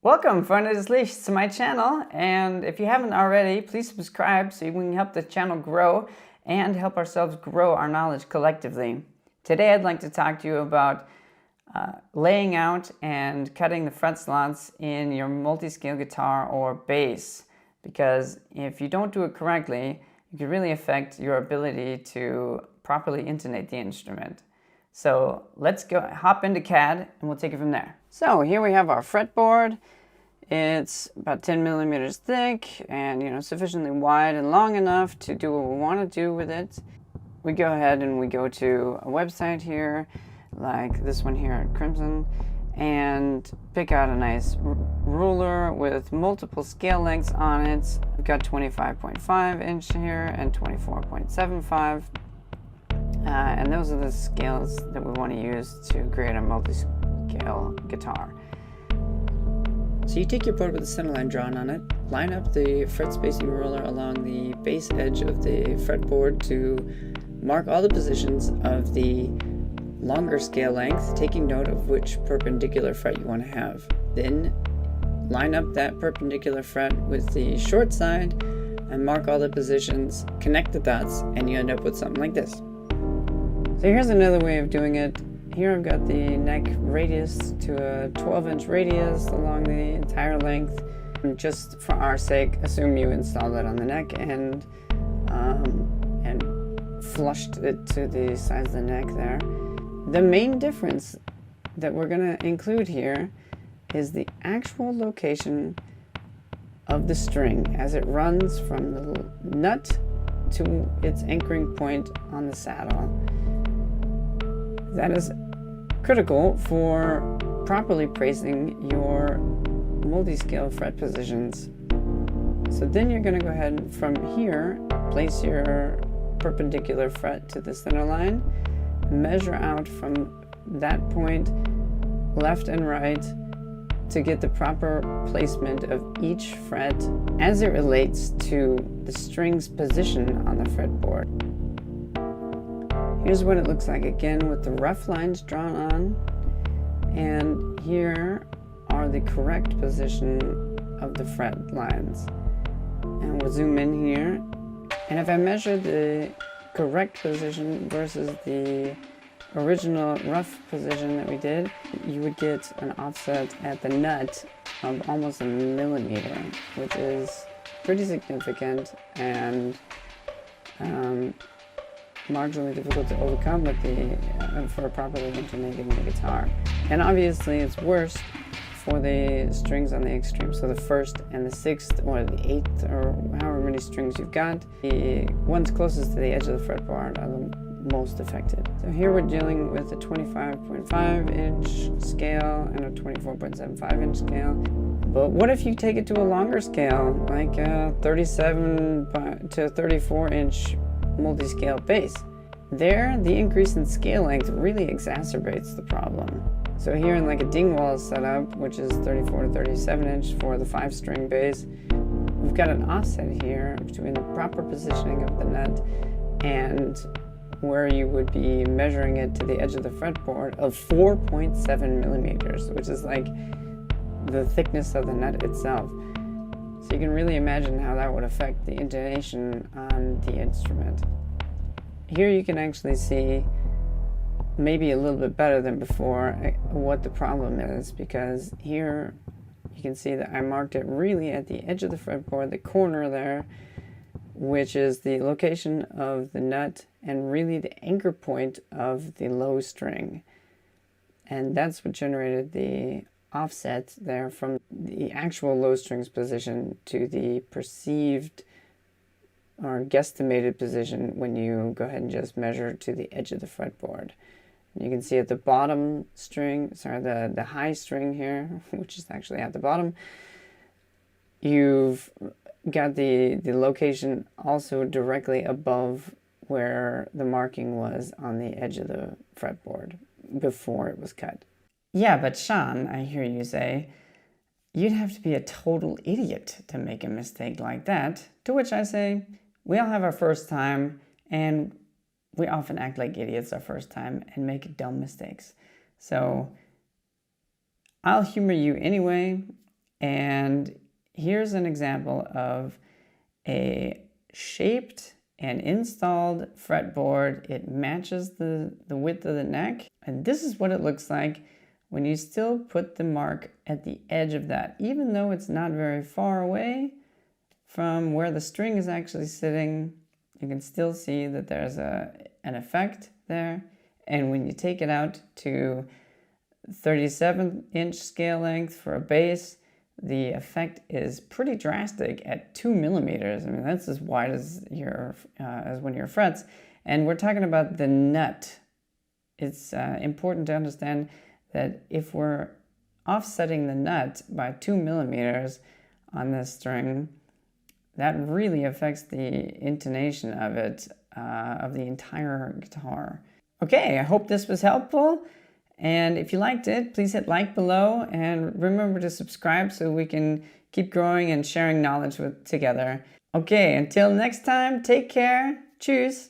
Welcome, Freunde des Lichts, to my channel, and if you haven't already, please subscribe so we can help the channel grow and help ourselves grow our knowledge collectively. Today I'd like to talk to you about laying out and cutting the fret slots in your multi-scale guitar or bass, because if you don't do it correctly, it can really affect your ability to properly intonate the instrument. So let's hop into CAD and we'll take it from there. So here we have our fretboard. It's about 10 millimeters thick and sufficiently wide and long enough to do what we want to do with it. We go ahead and we go to a website here, like this one here at Crimson, and pick out a nice ruler with multiple scale lengths on it. We've got 25.5 inch here and 24.75. And those are the scales that we want to use to create a multi-scale guitar. So you take your board with a centerline drawn on it, line up the fret spacing ruler along the base edge of the fretboard to mark all the positions of the longer scale length, taking note of which perpendicular fret you want to have. Then line up that perpendicular fret with the short side and mark all the positions, connect the dots, and you end up with something like this. So here's another way of doing it. Here I've got the neck radius to a 12-inch radius along the entire length. And just for our sake, assume you install that on the neck and flushed it to the size of the neck there. The main difference that we're going to include here is the actual location of the string as it runs from the nut to its anchoring point on the saddle. That is critical for properly placing your multi-scale fret positions. So then you're going to go ahead and from here, place your perpendicular fret to the center line, measure out from that point left and right to get the proper placement of each fret as it relates to the string's position on the fretboard. Here's what it looks like again with the rough lines drawn on, and here are the correct position of the fret lines. And we'll zoom in here, and if I measure the correct position versus the original rough position that we did, you would get an offset at the nut of almost a millimeter, which is pretty significant and marginally difficult to overcome with for properly intonating the guitar. And obviously it's worse for the strings on the extreme. So the first and the sixth or the eighth or however many strings you've got, the ones closest to the edge of the fretboard are the most affected. So here we're dealing with a 25.5 inch scale and a 24.75 inch scale. But what if you take it to a longer scale, like a 37 to 34 inch multi-scale bass? There, the increase in scale length really exacerbates the problem. So here in like a Dingwall setup, which is 34 to 37 inch for the 5-string bass, we've got an offset here between the proper positioning of the nut and where you would be measuring it to the edge of the fretboard of 4.7 millimeters, which is like the thickness of the nut itself. So you can really imagine how that would affect the intonation on the instrument. Here you can actually see, maybe a little bit better than before, what the problem is, because here you can see that I marked it really at the edge of the fretboard, the corner there, which is the location of the nut and really the anchor point of the low string. And that's what generated the offset there from the actual low strings position to the perceived or guesstimated position when you go ahead and just measure to the edge of the fretboard. You can see at the bottom string, the high string here, which is actually at the bottom, you've got the location also directly above where the marking was on the edge of the fretboard before it was cut. Yeah, but Sean, I hear you say, you'd have to be a total idiot to make a mistake like that. To which I say, we all have our first time, and we often act like idiots our first time and make dumb mistakes. So I'll humor you anyway And here's an example of a shaped and installed fretboard. It matches the width of the neck. And this is what it looks like when you still put the mark at the edge of that. Even though it's not very far away from where the string is actually sitting, you can still see that there's an effect there. And when you take it out to 37-inch scale length for a bass, the effect is pretty drastic at 2 millimeters. I mean, that's as wide as one of your frets. And we're talking about the nut. It's important to understand that if we're offsetting the nut by 2 millimeters on this string, that really affects the intonation of it, of the entire guitar. Okay, I hope this was helpful. And if you liked it, please hit like below and remember to subscribe so we can keep growing and sharing knowledge together. Okay, until next time, take care. Tschüss.